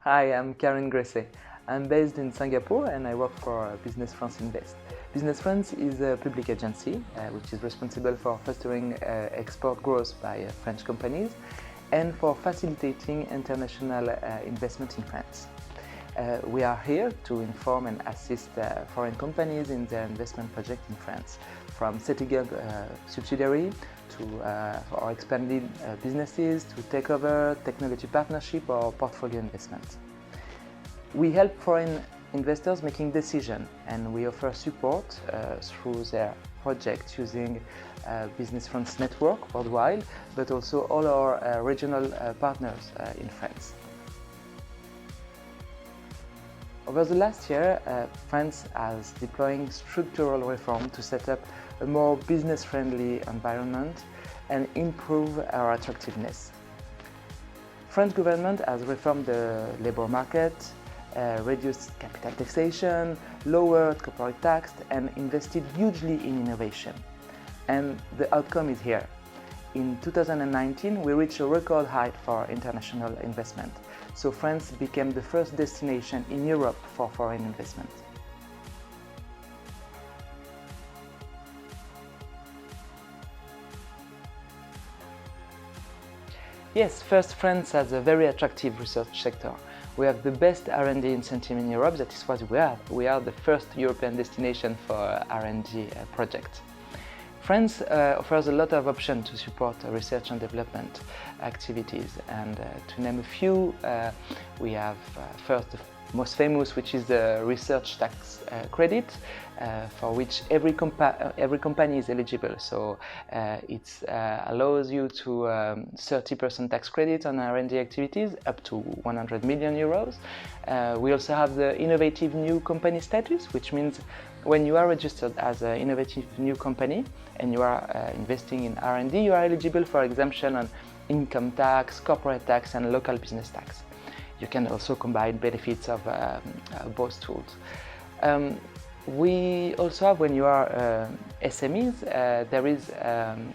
Hi, I'm Karen Gresset. I'm based in Singapore and I work for Business France Invest. Business France is a public agency which is responsible for fostering export growth by French companies and for facilitating international investment in France. We are here to inform and assist foreign companies in their investment project in France, from setting up a subsidiary or expanding businesses to takeover, technology partnership or portfolio investment. We help foreign investors making decisions and we offer support through their projects using Business France network worldwide, but also all our regional partners in France. Over the last year, France is deploying structural reform to set up a more business-friendly environment and improve our attractiveness. French government has reformed the labor market, reduced capital taxation, lowered corporate tax and invested hugely in innovation. And the outcome is here. In 2019, we reached a record height for international investment. So France became the first destination in Europe for foreign investment. Yes, first, France has a very attractive research sector. We have the best R&D incentive in Europe, that is what we are. We are the first European destination for R&D projects. France offers a lot of options to support research and development activities, and to name a few, we have first the most famous, which is the research tax credit, for which every company is eligible. So it allows you to 30% tax credit on R&D activities up to 100 million euros. We also have the innovative new company status, which means when you are registered as an innovative new company and you are investing in R&D, you are eligible for exemption on income tax, corporate tax and local business tax. You can also combine benefits of both tools. We also have, when you are SMEs, there is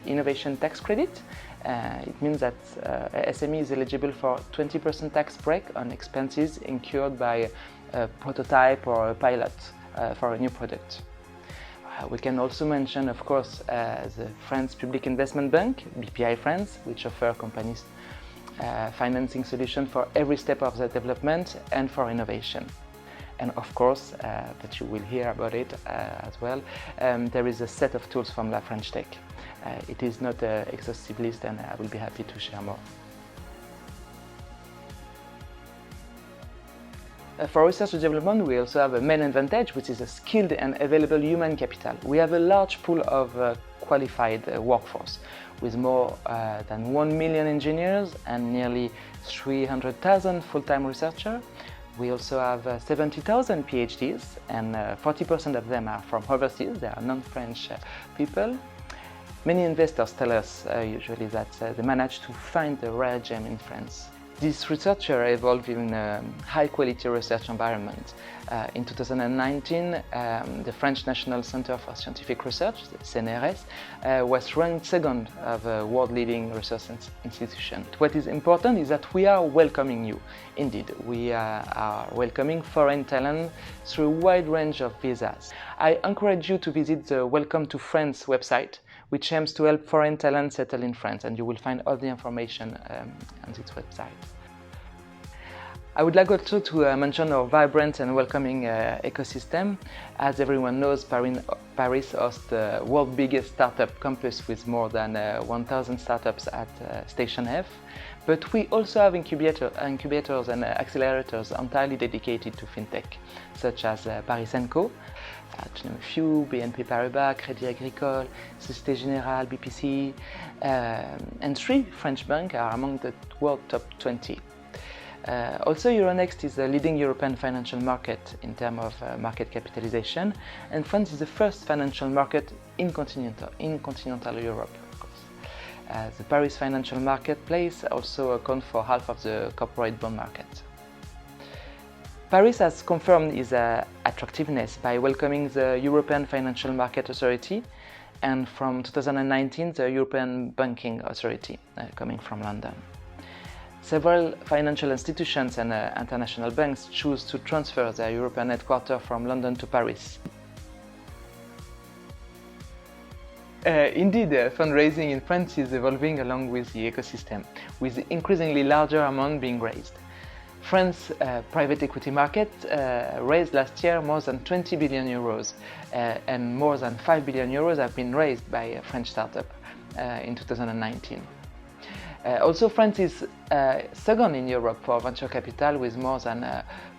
innovation tax credit. It means that SME is eligible for 20% tax break on expenses incurred by a prototype or a pilot for a new product. We can also mention, of course, the France Public Investment Bank, BPI France, which offer companies financing solutions for every step of the development and for innovation. And of course, but you will hear about it as well, there is a set of tools from La French Tech. It is not an exhaustive list and I will be happy to share more. For research and development, we also have a main advantage, which is a skilled and available human capital. We have a large pool of qualified workforce, with more than 1 million engineers and nearly 300,000 full-time researchers. We also have 70,000 PhDs, and 40% of them are from overseas. They are non-French people. Many investors tell us usually that they manage to find the rare gem in France. These researchers evolved in a high-quality research environment. In 2019, the French National Center for Scientific Research, the CNRS, was ranked second of a world-leading research institution. What is important is that we are welcoming you. Indeed, we are welcoming foreign talent through a wide range of visas. I encourage you to visit the Welcome to France website, which aims to help foreign talent settle in France, and you will find all the information on this website. I would like also to mention our vibrant and welcoming ecosystem. As everyone knows, Paris hosts the world's biggest startup campus with more than 1,000 startups at Station F. But we also have incubators and accelerators entirely dedicated to fintech, such as Paris & Co. To name a few, BNP Paribas, Crédit Agricole, Société Générale, BPC, and 3 French banks are among the world top 20. Also, Euronext is a leading European financial market in terms of market capitalization, and France is the first financial market in continental Europe. Of course. The Paris financial marketplace also accounts for half of the corporate bond market. Paris has confirmed its attractiveness by welcoming the European Financial Market Authority and from 2019 the European Banking Authority, coming from London. Several financial institutions and international banks choose to transfer their European headquarters from London to Paris. Indeed, fundraising in France is evolving along with the ecosystem, with increasingly larger amounts being raised. France's private equity market raised last year more than 20 billion euros, and more than 5 billion euros have been raised by a French startup in 2019. Also, France is second in Europe for venture capital, with more than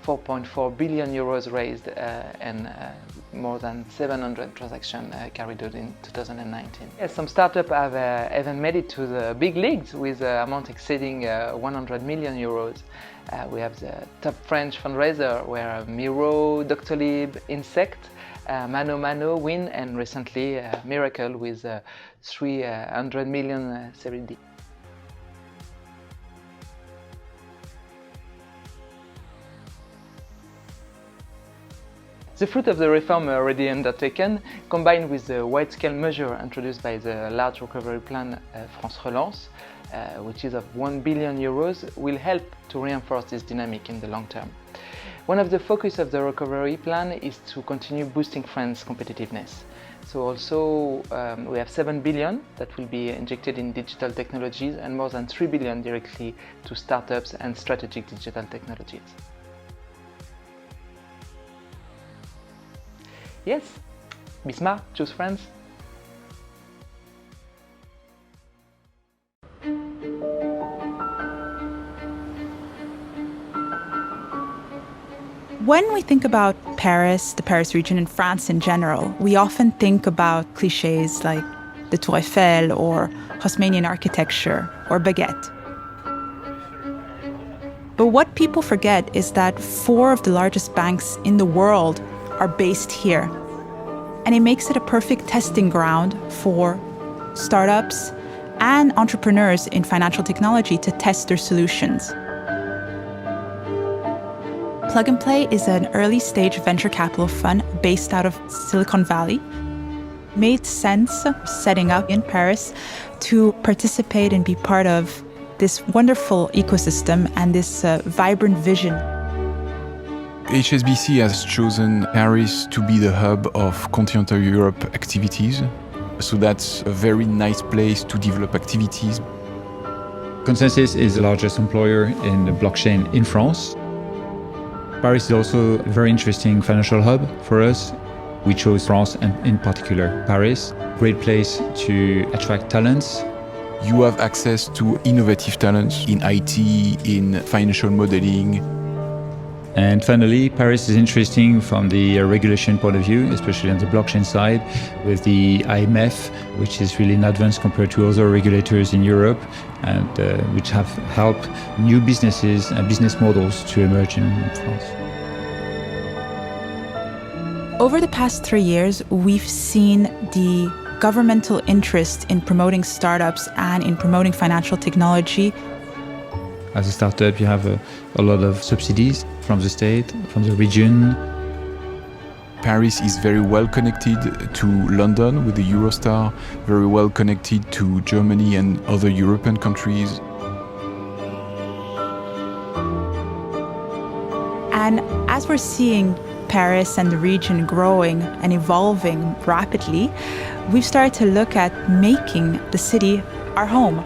4.4 billion euros raised and more than 700 transactions carried out in 2019. Yes, some startups have even made it to the big leagues with an amount exceeding 100 million euros. We have the top French fundraiser where Miro, Doctolib, Insect, Mano Mano, Win, and recently Miracle with 300 million Series D. The fruit of the reform already undertaken, combined with the wide-scale measure introduced by the large recovery plan France Relance, which is of 1 billion euros, will help to reinforce this dynamic in the long term. One of the focus of the recovery plan is to continue boosting France's competitiveness. So also we have 7 billion that will be injected in digital technologies and more than 3 billion directly to startups and strategic digital technologies. Yes, be smart, choose France. When we think about Paris, the Paris region, and France in general, we often think about cliches like the Tour Eiffel or Haussmannian architecture or baguette. But what people forget is that 4 of the largest banks in the world are based here. And it makes it a perfect testing ground for startups and entrepreneurs in financial technology to test their solutions. Plug and Play is an early-stage venture capital fund based out of Silicon Valley. Made sense setting up in Paris to participate and be part of this wonderful ecosystem and this vibrant vision. HSBC has chosen Paris to be the hub of continental Europe activities. So that's a very nice place to develop activities. Consensus is the largest employer in the blockchain in France. Paris is also a very interesting financial hub for us. We chose France and in particular Paris. Great place to attract talents. You have access to innovative talents in IT, in financial modeling. And finally, Paris is interesting from the regulation point of view, especially on the blockchain side, with the AMF, which is really in advance compared to other regulators in Europe, and which have helped new businesses and business models to emerge in France. Over the past 3 years, we've seen the governmental interest in promoting startups and in promoting financial technology. As a startup, you have a lot of subsidies from the state, from the region. Paris is very well connected to London with the Eurostar, very well connected to Germany and other European countries. And as we're seeing Paris and the region growing and evolving rapidly, we've started to look at making the city our home.